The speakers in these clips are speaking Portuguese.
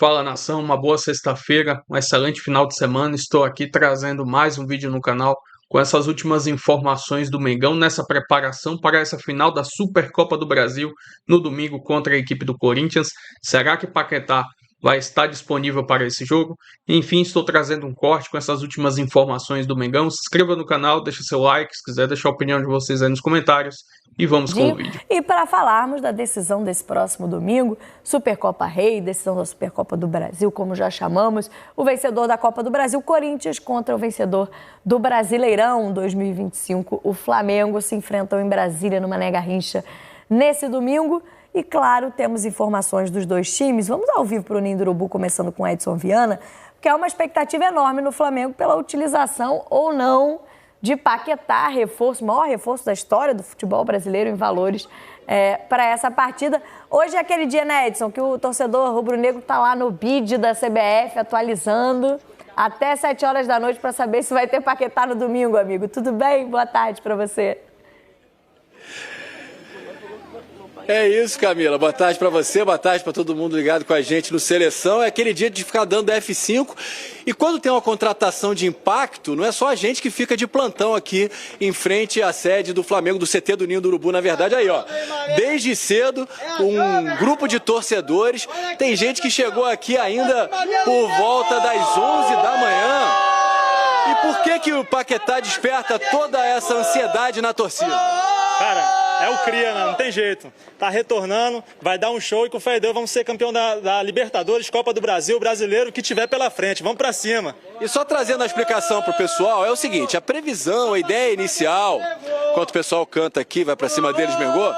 Fala nação, uma boa sexta-feira, um excelente final de semana. Estou aqui trazendo mais um vídeo no canal com essas últimas informações do Mengão nessa preparação para essa final da Supercopa do Brasil no domingo contra a equipe do Corinthians. Será que Paquetá vai estar disponível para esse jogo? Enfim, estou trazendo um corte com essas últimas informações do Mengão. Se inscreva no canal, deixe seu like, se quiser deixar a opinião de vocês aí nos comentários. E vamos com o vídeo. E para falarmos da decisão desse próximo domingo, Supercopa Rei, decisão da Supercopa do Brasil, como já chamamos, o vencedor da Copa do Brasil, Corinthians, contra o vencedor do Brasileirão 2025, o Flamengo, se enfrentam em Brasília, numa Mané Garrincha, nesse domingo. E, claro, temos informações dos dois times. Vamos ao vivo para o Ninho do Urubu, começando com Edson Viana, porque há uma expectativa enorme no Flamengo pela utilização ou não de Paquetá, maior reforço da história do futebol brasileiro em valores para essa partida. Hoje é aquele dia, né, Edson, que o torcedor rubro-negro está lá no bid da CBF, atualizando até 7 horas da noite para saber se vai ter Paquetá no domingo, amigo. Tudo bem? Boa tarde para você. É isso, Camila. Boa tarde para você, boa tarde para todo mundo ligado com a gente no Seleção. É aquele dia de ficar dando F5. E quando tem uma contratação de impacto, não é só a gente que fica de plantão aqui em frente à sede do Flamengo, do CT do Ninho do Urubu, na verdade. Aí, ó, desde cedo, um grupo de torcedores. Tem gente que chegou aqui ainda por volta das 11 da manhã. E por que o Paquetá desperta toda essa ansiedade na torcida? Cara, é o cria, né? Não tem jeito. Tá retornando, vai dar um show e com fé em Deus vamos ser campeão da Libertadores, Copa do Brasil, brasileiro, o que tiver pela frente. Vamos pra cima. E só trazendo a explicação pro pessoal, é o seguinte, a previsão, a ideia inicial, enquanto o pessoal canta aqui, vai pra cima deles, Mengô,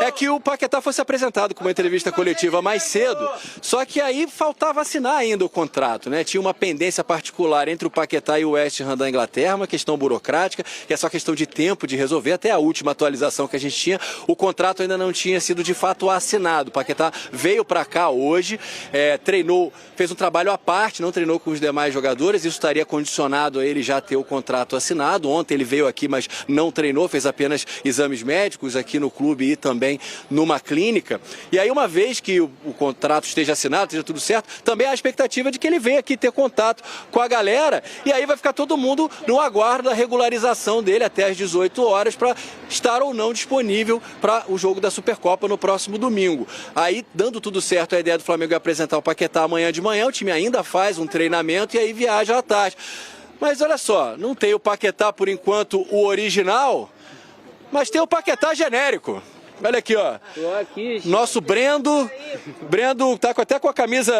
é que o Paquetá fosse apresentado com uma entrevista coletiva mais cedo, só que aí faltava assinar ainda o contrato, né? Tinha uma pendência particular entre o Paquetá e o West Ham da Inglaterra, uma questão burocrática, que é só questão de tempo de resolver. Até a última atualização que a gente tinha, o contrato ainda não tinha sido de fato assinado. O Paquetá veio para cá hoje, treinou, fez um trabalho à parte, não treinou com os demais jogadores, isso estaria condicionado a ele já ter o contrato assinado. Ontem ele veio aqui, mas não treinou, fez apenas exames médicos aqui no clube e também numa clínica. E aí, uma vez que o contrato esteja assinado, esteja tudo certo, também há a expectativa de que ele venha aqui ter contato com a galera, e aí vai ficar todo mundo no aguardo da regularização dele até às 18 horas para estar ou não disponível para o jogo da Supercopa no próximo domingo. Aí, dando tudo certo, a ideia do Flamengo é apresentar o Paquetá amanhã de manhã, o time ainda faz um treinamento e aí viaja à tarde. Mas olha só, não tem o Paquetá por enquanto o original, mas tem o Paquetá genérico. Olha aqui, ó. Nosso Brendo tá até com a camisa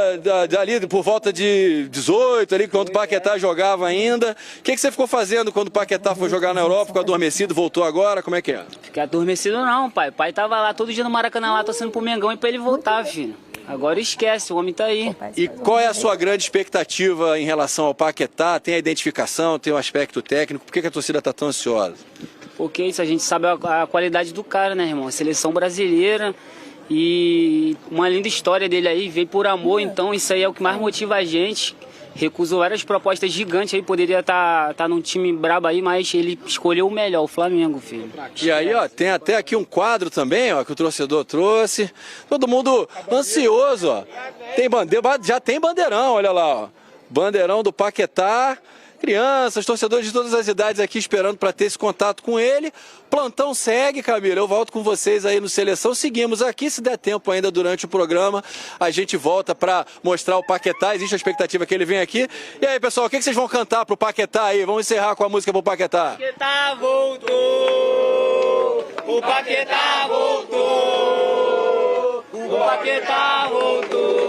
ali por volta de 18, ali, quando o Paquetá jogava ainda. O que você ficou fazendo quando o Paquetá foi jogar na Europa? Ficou adormecido, voltou agora? Como é que é? Fiquei adormecido não, pai. O pai tava lá todo dia no Maracanã, lá torcendo pro Mengão e pra ele voltar, filho. Agora esquece, o homem tá aí. E qual é a sua grande expectativa em relação ao Paquetá? Tem a identificação, tem o aspecto técnico? Por que a torcida tá tão ansiosa? Porque isso, a gente sabe a qualidade do cara, né, irmão? A seleção brasileira e uma linda história dele aí, veio por amor, então isso aí é o que mais motiva a gente. Recusou várias propostas gigantes aí, poderia tá num time brabo aí, mas ele escolheu o melhor, o Flamengo, filho. E aí, ó, tem até aqui um quadro também, ó, que o torcedor trouxe. Todo mundo ansioso, ó. Tem bandeira, já tem bandeirão, olha lá, ó. Bandeirão do Paquetá. Crianças, torcedores de todas as idades aqui esperando para ter esse contato com ele. Plantão segue, Camila. Eu volto com vocês aí no Seleção. Seguimos aqui, se der tempo ainda durante o programa, a gente volta para mostrar o Paquetá. Existe a expectativa que ele venha aqui. E aí, pessoal, o que vocês vão cantar pro Paquetá aí? Vamos encerrar com a música pro Paquetá. O Paquetá voltou, o Paquetá voltou, o Paquetá voltou.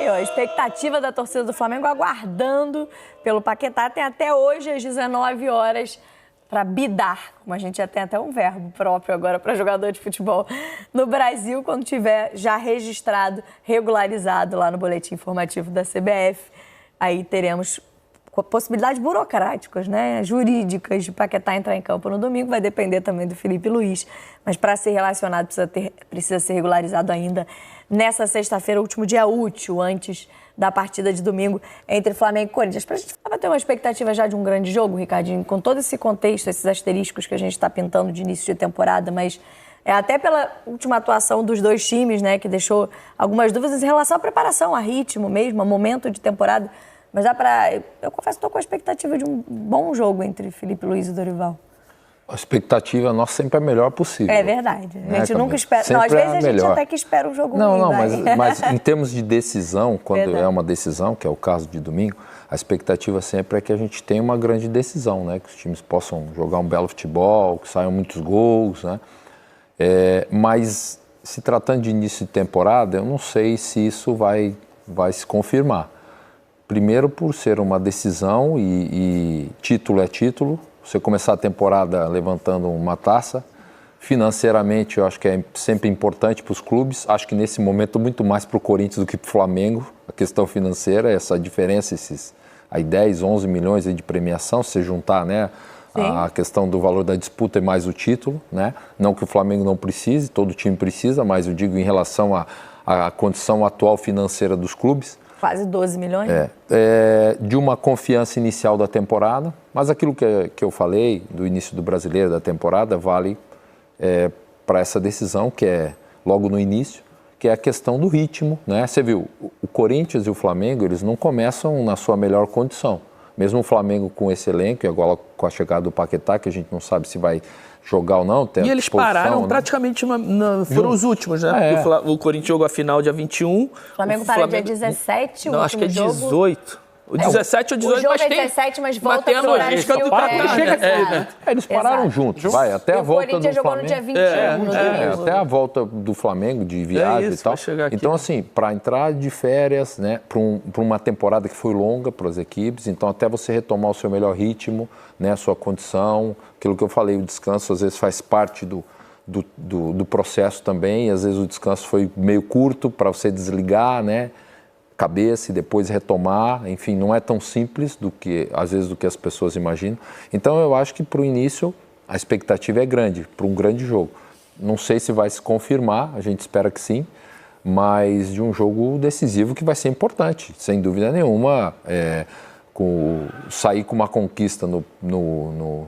A expectativa da torcida do Flamengo aguardando pelo Paquetá. Tem até hoje às 19 horas para bidar, como a gente já tem até um verbo próprio agora para jogador de futebol no Brasil, quando tiver já registrado, regularizado lá no boletim informativo da CBF. Aí teremos possibilidades burocráticas, né, jurídicas de Paquetá entrar em campo no domingo. Vai depender também do Felipe Luiz, mas para ser relacionado precisa ser regularizado ainda nessa sexta-feira, último dia útil antes da partida de domingo entre Flamengo e Corinthians. Para a gente ter uma expectativa já de um grande jogo, Ricardinho, com todo esse contexto, esses asteriscos que a gente está pintando de início de temporada, mas até pela última atuação dos dois times, né, que deixou algumas dúvidas em relação à preparação, a ritmo mesmo, a momento de temporada. Mas eu confesso que estou com a expectativa de um bom jogo entre Felipe Luiz e Dorival. A expectativa nossa sempre é a melhor possível. É verdade. A gente nunca espera. Não, às vezes a gente até que espera um jogo ruim. Não, mas em termos de decisão, quando é uma decisão, que é o caso de domingo, a expectativa sempre é que a gente tenha uma grande decisão, né? Que os times possam jogar um belo futebol, que saiam muitos gols, né? Mas se tratando de início de temporada, eu não sei se isso vai se confirmar. Primeiro por ser uma decisão e título é título. Você começar a temporada levantando uma taça, financeiramente eu acho que é sempre importante para os clubes. Acho que nesse momento muito mais para o Corinthians do que para o Flamengo, a questão financeira, essa diferença, esses aí 10, 11 milhões de premiação, se você juntar, né, a questão do valor da disputa e mais o título, né? Não que o Flamengo não precise, todo time precisa, mas eu digo em relação à condição atual financeira dos clubes. Quase 12 milhões? De uma confiança inicial da temporada, mas aquilo que eu falei do início do Brasileiro, da temporada, vale para essa decisão, que é logo no início, que é a questão do ritmo, né? Você viu, o Corinthians e o Flamengo, eles não começam na sua melhor condição. Mesmo o Flamengo com esse elenco, e agora com a chegada do Paquetá, que a gente não sabe se vai jogar ou não. E eles pararam, né? Praticamente, foram os últimos, né? Porque o Corinthians jogou a final dia 21. O Flamengo para dia 17, não, acho que é 18. O 17 ou 18, o jogo é 17, mas volta para o Brasil. Eles pararam juntos, até a volta do Flamengo. O Corinthians jogou no dia 21, no domingo. Até a volta do Flamengo, de viagem e tal. Então, assim, para entrar de férias, né, para uma temporada que foi longa para as equipes, então até você retomar o seu melhor ritmo, né, a sua condição, aquilo que eu falei, o descanso às vezes faz parte do processo também, e às vezes o descanso foi meio curto para você desligar, né, cabeça e depois retomar, enfim, não é tão simples às vezes do que as pessoas imaginam. Então eu acho que para o início a expectativa é grande, para um grande jogo. Não sei se vai se confirmar, a gente espera que sim, mas de um jogo decisivo que vai ser importante, sem dúvida nenhuma, sair com uma conquista no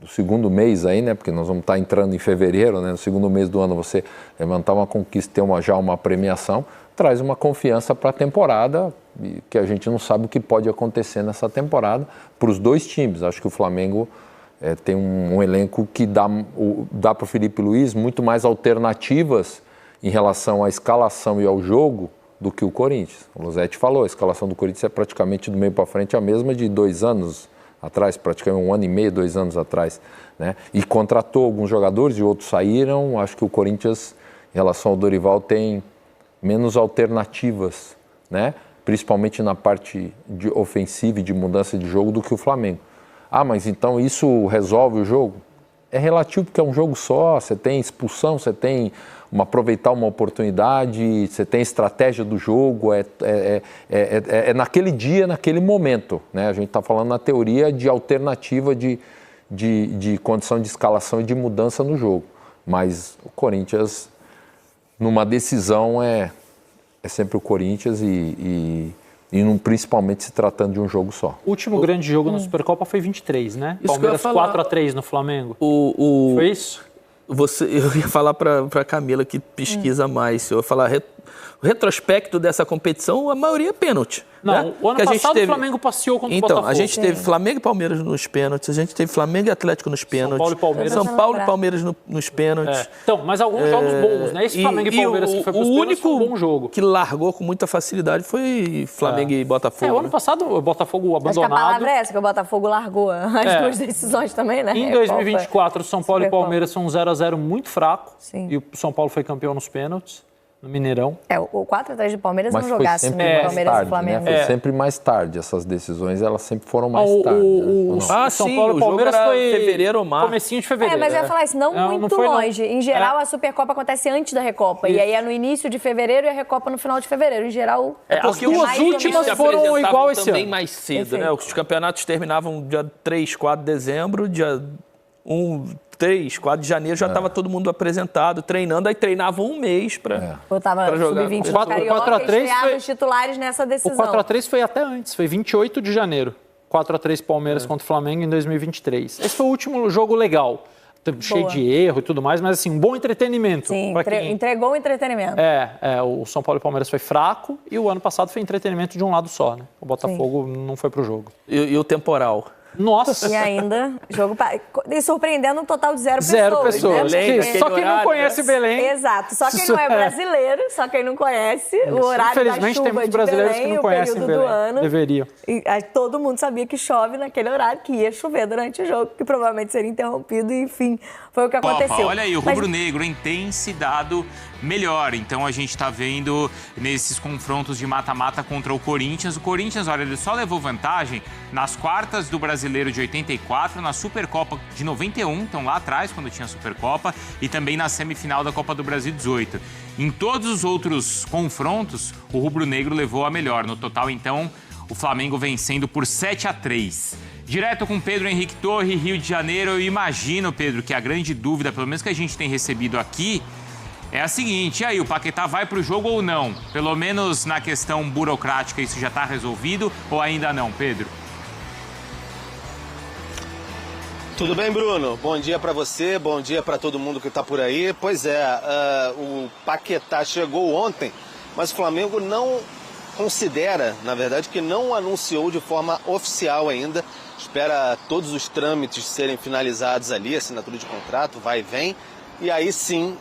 segundo mês aí, né, porque nós vamos estar entrando em fevereiro, né, no segundo mês do ano você levantar uma conquista, ter já uma premiação, traz uma confiança para a temporada, que a gente não sabe o que pode acontecer nessa temporada para os dois times. Acho que o Flamengo tem um elenco que dá para o Felipe Luiz muito mais alternativas em relação à escalação e ao jogo do que o Corinthians. O Losetti falou, a escalação do Corinthians é praticamente do meio para frente a mesma de 2 anos atrás, praticamente 1 ano e meio, 2 anos atrás, né? E contratou alguns jogadores e outros saíram. Acho que o Corinthians, em relação ao Dorival, tem menos alternativas, né? Principalmente na parte de ofensiva e de mudança de jogo do que o Flamengo. Mas então isso resolve o jogo? É relativo porque é um jogo só, você tem expulsão, você tem aproveitar uma oportunidade, você tem estratégia do jogo, é naquele dia, naquele momento, né? A gente está falando na teoria de alternativa de condição de escalação e de mudança no jogo, mas o Corinthians, numa decisão, é sempre o Corinthians e principalmente se tratando de um jogo só. O último grande jogo na Supercopa foi 23, né? Isso Palmeiras 4-3 no Flamengo. Foi isso? Eu ia falar para a Camila, que pesquisa mais. Eu ia falar o retrospecto dessa competição, a maioria é pênalti. Não, né? o ano passado o Flamengo passeou contra o Botafogo. Então, a gente teve Flamengo e Palmeiras nos pênaltis, a gente teve Flamengo e Atlético nos pênaltis. São Paulo e Palmeiras nos pênaltis. Então, mas alguns jogos bons, né? Esse Flamengo e Palmeiras que foi para os pênaltis foi um bom jogo. Que largou com muita facilidade foi Flamengo e Botafogo. O ano passado o Botafogo abandonado. Acho que a palavra é essa, que o Botafogo largou as duas decisões também, né? Em 2024, o São Paulo e Palmeiras são um 0-0 muito fraco. Sim. E o São Paulo foi campeão nos pênaltis. No Mineirão. O 4-3 do Palmeiras mas não jogasse no Palmeiras tarde, e Flamengo. Né? Foi sempre mais tarde. Essas decisões, elas sempre foram mais tarde. São Paulo e Palmeiras foi fevereiro ou março. Comecinho de fevereiro. Mas eu ia falar isso, não muito longe. Em geral, a Supercopa acontece antes da Recopa. Isso. E aí é no início de fevereiro e a Recopa no final de fevereiro. Em geral, as duas últimas foram igual esse ano. Também mais cedo, né? Os campeonatos terminavam dia 3, 4 de dezembro, dia 1... 3, 4 de janeiro, já estava todo mundo apresentado, treinando, aí treinavam um mês para jogar. Sub-20 do Carioca, estreava os titulares nessa decisão. O 4x3 foi até antes, foi 28 de janeiro. 4x3 Palmeiras contra o Flamengo em 2023. Esse foi o último jogo legal. Cheio de erro e tudo mais, mas assim, um bom entretenimento. Sim, entregou o entretenimento. O São Paulo e Palmeiras foi fraco e o ano passado foi entretenimento de um lado só, né? O Botafogo não foi pro jogo. E o temporal? Nossa! E ainda, jogo e surpreendendo um total de 0 pessoas. 0 pessoas. Né? Só quem não conhece Belém. Exato. Só quem não é brasileiro, só quem não conhece o horário da chuva tem muitos brasileiros Belém, que não conhecem período Belém. do ano. Deveriam. E todo mundo sabia que chove naquele horário, que ia chover durante o jogo, que provavelmente seria interrompido, e, enfim, foi o que aconteceu. Olha aí, o rubro-negro tem se dado melhor. Então a gente está vendo nesses confrontos de mata-mata contra o Corinthians. O Corinthians, olha, ele só levou vantagem nas quartas do Brasileiro de 84, na Supercopa de 91, então lá atrás, quando tinha a Supercopa, e também na semifinal da Copa do Brasil 18. Em todos os outros confrontos, o rubro-negro levou a melhor. No total, então, o Flamengo vencendo por 7-3. Direto com Pedro Henrique Torre, Rio de Janeiro. Eu imagino, Pedro, que a grande dúvida, pelo menos que a gente tem recebido aqui, é a seguinte: e aí, o Paquetá vai para o jogo ou não? Pelo menos na questão burocrática isso já está resolvido ou ainda não, Pedro? Tudo bem, Bruno? Bom dia para você, bom dia para todo mundo que está por aí. Pois é, o Paquetá chegou ontem, mas o Flamengo não considera, na verdade, que não anunciou de forma oficial ainda. Espera todos os trâmites serem finalizados ali, assinatura de contrato, vai e vem. E aí sim,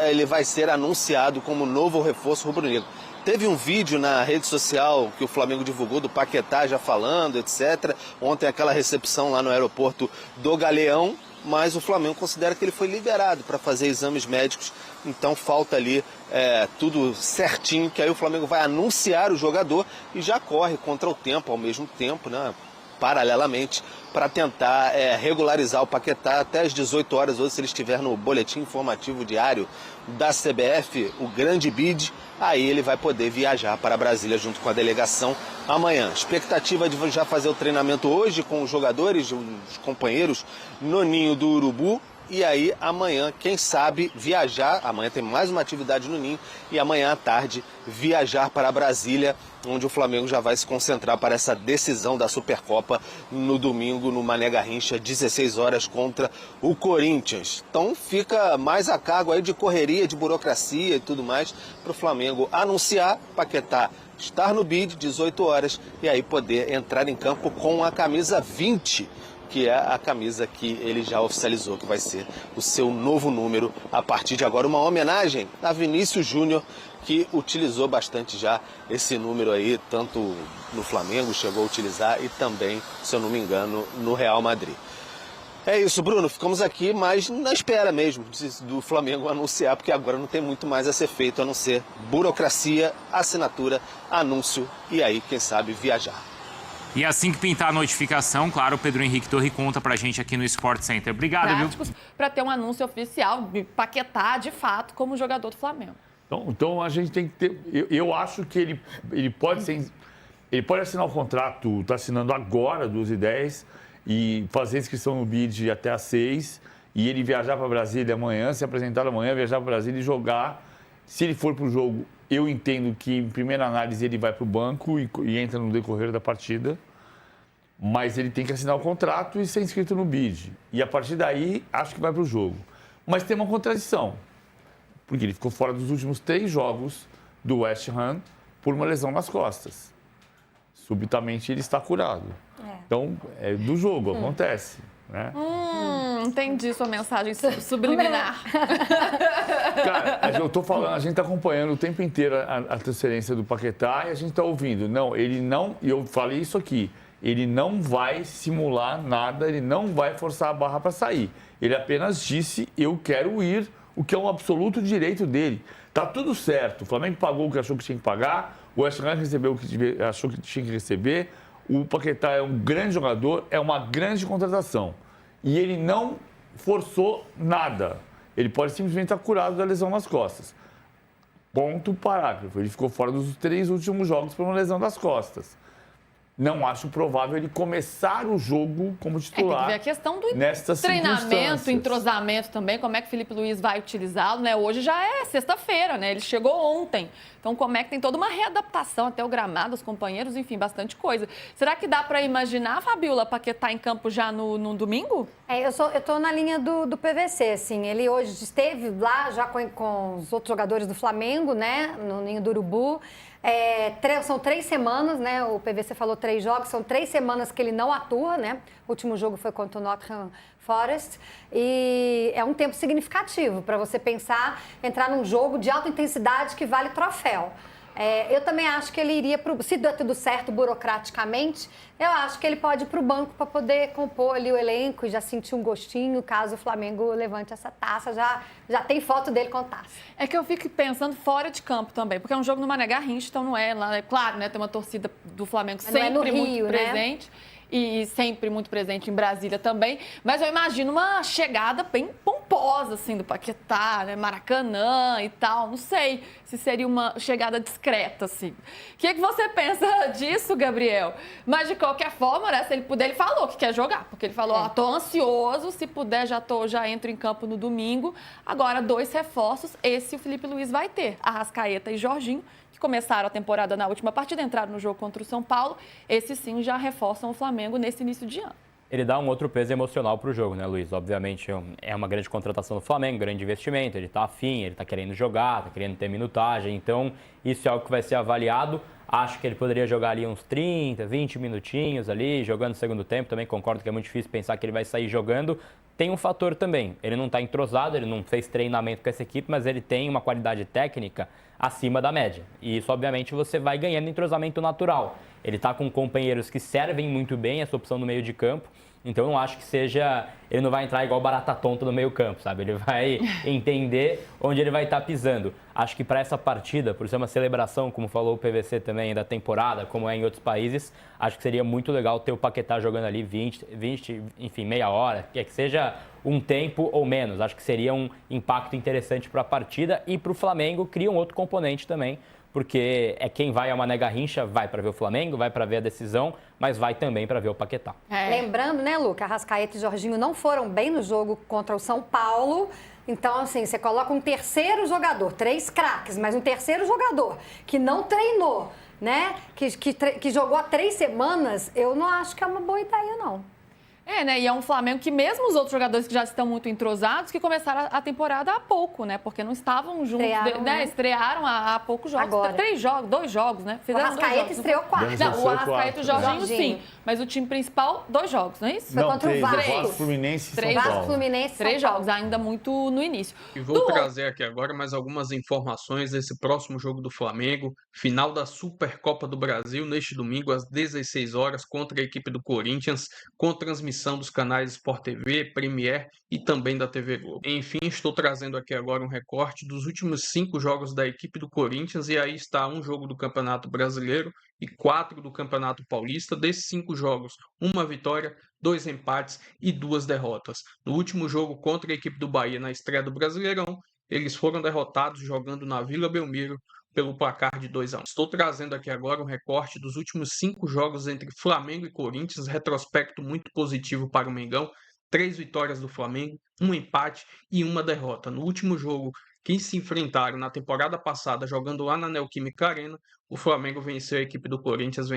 ele vai ser anunciado como novo reforço rubro-negro. Teve um vídeo na rede social que o Flamengo divulgou do Paquetá já falando, etc. Ontem aquela recepção lá no aeroporto do Galeão, mas o Flamengo considera que ele foi liberado para fazer exames médicos. Então falta ali tudo certinho, que aí o Flamengo vai anunciar o jogador e já corre contra o tempo ao mesmo tempo, né? Paralelamente, para tentar regularizar o Paquetá até às 18 horas, hoje, se ele estiver no boletim informativo diário da CBF, o grande bid, aí ele vai poder viajar para Brasília junto com a delegação amanhã. Expectativa de já fazer o treinamento hoje com os jogadores, os companheiros, no Ninho do Urubu. E aí amanhã, quem sabe, viajar, amanhã tem mais uma atividade no Ninho, e amanhã à tarde viajar para Brasília, onde o Flamengo já vai se concentrar para essa decisão da Supercopa no domingo, no Mané Garrincha, 16 horas contra o Corinthians. Então fica mais a cargo aí de correria, de burocracia e tudo mais, para o Flamengo anunciar, Paquetá estar no bid, 18 horas, e aí poder entrar em campo com a camisa 20, que é a camisa que ele já oficializou, que vai ser o seu novo número a partir de agora. Uma homenagem a Vinícius Júnior, que utilizou bastante já esse número aí, tanto no Flamengo, chegou a utilizar, e também, se eu não me engano, no Real Madrid. É isso, Bruno, ficamos aqui, mas na espera mesmo do Flamengo anunciar, porque agora não tem muito mais a ser feito, a não ser burocracia, assinatura, anúncio e aí, quem sabe, viajar. E assim que pintar a notificação, claro, o Pedro Henrique Torre conta pra gente aqui no Sport Center. Obrigado, viu? Para ter um anúncio oficial de Paquetá, de fato, como jogador do Flamengo. Então a gente tem que ter... Eu acho que ele pode ser... Ele pode assinar o contrato, está assinando agora, 2h10, e fazer inscrição no BID até às 6, e ele viajar para Brasília amanhã, se apresentar amanhã, viajar para Brasília e jogar. Se ele for para o jogo, eu entendo que, em primeira análise, ele vai para o banco e entra no decorrer da partida, mas ele tem que assinar o contrato e ser inscrito no BID. E a partir daí, acho que vai para o jogo. Mas tem uma contradição, porque ele ficou fora dos últimos 3 jogos do West Ham por uma lesão nas costas. Subitamente ele está curado. Então, é do jogo, acontece. Né? Entendi sua mensagem subliminar. Cara, eu tô falando, a gente está acompanhando o tempo inteiro a transferência do Paquetá e a gente está ouvindo. Não, ele não, e eu falei isso aqui, ele não vai simular nada, ele não vai forçar a barra para sair. Ele apenas disse, eu quero ir, o que é um absoluto direito dele. Tá tudo certo, o Flamengo pagou o que achou que tinha que pagar, o West Ham recebeu o que achou que tinha que receber, o Paquetá é um grande jogador, é uma grande contratação. E ele não forçou nada. Ele pode simplesmente estar curado da lesão nas costas. Ponto, parágrafo. Ele ficou fora dos 3 últimos jogos por uma lesão das costas. não acho provável ele começar o jogo como titular. Tem que ver a questão do nestas treinamento, entrosamento também, como é que o Felipe Luiz vai utilizá-lo, né? Hoje já é sexta-feira, né? Ele chegou ontem. Então, como é que tem toda uma readaptação até o gramado, os companheiros, enfim, bastante coisa. Será que dá para imaginar, Fabiola, Paquetá em campo já no domingo? Eu tô na linha do PVC, assim. Ele hoje esteve lá já com os outros jogadores do Flamengo, né? No Ninho do Urubu. São 3 semanas, né? O PVC falou 3 jogos, são 3 semanas que ele não atua, né? O último jogo foi contra o Nottingham Forest e é um tempo significativo para você pensar, entrar num jogo de alta intensidade que vale troféu. Eu também acho que ele iria se der tudo certo burocraticamente, eu acho que ele pode ir para o banco para poder compor ali o elenco e já sentir um gostinho caso o Flamengo levante essa taça, já tem foto dele com taça. É que eu fico pensando fora de campo também, porque é um jogo no Mané Garrincha, então não é lá, é claro, né, tem uma torcida do Flamengo sempre muito presente. E sempre muito presente em Brasília também. Mas eu imagino uma chegada bem pomposa, assim, do Paquetá, né? Maracanã e tal. Não sei se seria uma chegada discreta, assim. O que você pensa disso, Gabriel? Mas, de qualquer forma, né? Se ele puder, ele falou que quer jogar. Porque ele falou, tô ansioso, se puder, já entro em campo no domingo. Agora, 2 reforços, esse o Felipe Luiz vai ter. Arrascaeta e Jorginho, que começaram a temporada na última partida, entraram no jogo contra o São Paulo. Esses sim já reforçam o Flamengo nesse início de ano. Ele dá um outro peso emocional para o jogo, né, Luiz? Obviamente é uma grande contratação do Flamengo, grande investimento, ele está afim, ele está querendo jogar, está querendo ter minutagem, então isso é algo que vai ser avaliado. Acho que ele poderia jogar ali uns 30, 20 minutinhos ali, jogando no segundo tempo. Também concordo que é muito difícil pensar que ele vai sair jogando. Tem um fator também, ele não está entrosado, ele não fez treinamento com essa equipe, mas ele tem uma qualidade técnica acima da média. E isso, obviamente, você vai ganhando entrosamento natural. Ele está com companheiros que servem muito bem essa opção no meio de campo. Então, eu não acho que seja... Ele não vai entrar igual barata tonta no meio campo, sabe? Ele vai entender onde ele vai estar pisando. Acho que para essa partida, por ser uma celebração, como falou o PVC também, da temporada, como é em outros países, acho que seria muito legal ter o Paquetá jogando ali 20 enfim, meia hora, que seja um tempo ou menos. Acho que seria um impacto interessante para a partida e para o Flamengo cria um outro componente também, porque quem vai ao Mané Garrincha vai para ver o Flamengo, vai para ver a decisão, mas vai também para ver o Paquetá. Lembrando, né, Luca, Arrascaeta e Jorginho não foram bem no jogo contra o São Paulo. Então, assim, você coloca um terceiro jogador, 3 craques, mas um terceiro jogador que não treinou, né, que jogou há 3 semanas, eu não acho que é uma boa ideia, não. Né? E é um Flamengo que mesmo os outros jogadores que já estão muito entrosados, que começaram a temporada há pouco, né? Porque não estavam juntos, estrearam há poucos jogos. Agora. 2 jogos, né? Fizeram o Arrascaeta estreou 4. Não, o Arrascaeta e o Jorginho, sim. Mas o time principal, 2 jogos, não é isso? Foi contra o Vasco. Vasco, Fluminense e São Paulo. Fluminense, 3 jogos, ainda muito no início. E vou trazer aqui agora mais algumas informações desse próximo jogo do Flamengo. Final da Supercopa do Brasil, neste domingo, às 16 horas, contra a equipe do Corinthians, com transmissão dos canais Sport TV, Premier e também da TV Globo. Enfim, estou trazendo aqui agora um recorte dos últimos 5 jogos da equipe do Corinthians, e aí está um jogo do Campeonato Brasileiro e 4 do Campeonato Paulista. Desses 5 jogos, 1 vitória, 2 empates e 2 derrotas. No último jogo contra a equipe do Bahia, na estreia do Brasileirão, eles foram derrotados jogando na Vila Belmiro pelo placar de 2-1. Estou trazendo aqui agora um recorte dos últimos 5 jogos entre Flamengo e Corinthians, retrospecto muito positivo para o Mengão. 3 vitórias do Flamengo, 1 empate e 1 derrota. No último jogo que se enfrentaram na temporada passada, jogando lá na Neoquímica Arena, o Flamengo venceu a equipe do Corinthians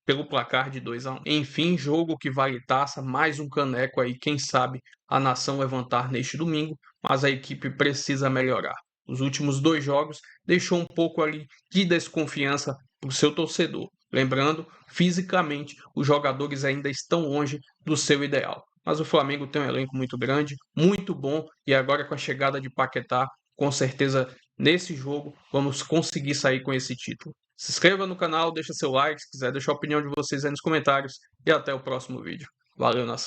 pelo placar de 2-1. Enfim, jogo que vale taça, mais um caneco aí, quem sabe a nação levantar neste domingo, mas a equipe precisa melhorar. Os últimos 2 jogos deixou um pouco ali de desconfiança para o seu torcedor. Lembrando, fisicamente, os jogadores ainda estão longe do seu ideal. Mas o Flamengo tem um elenco muito grande, muito bom, e agora com a chegada de Paquetá, com certeza nesse jogo vamos conseguir sair com esse título. Se inscreva no canal, deixa seu like, se quiser deixar a opinião de vocês aí nos comentários, e até o próximo vídeo. Valeu, nação!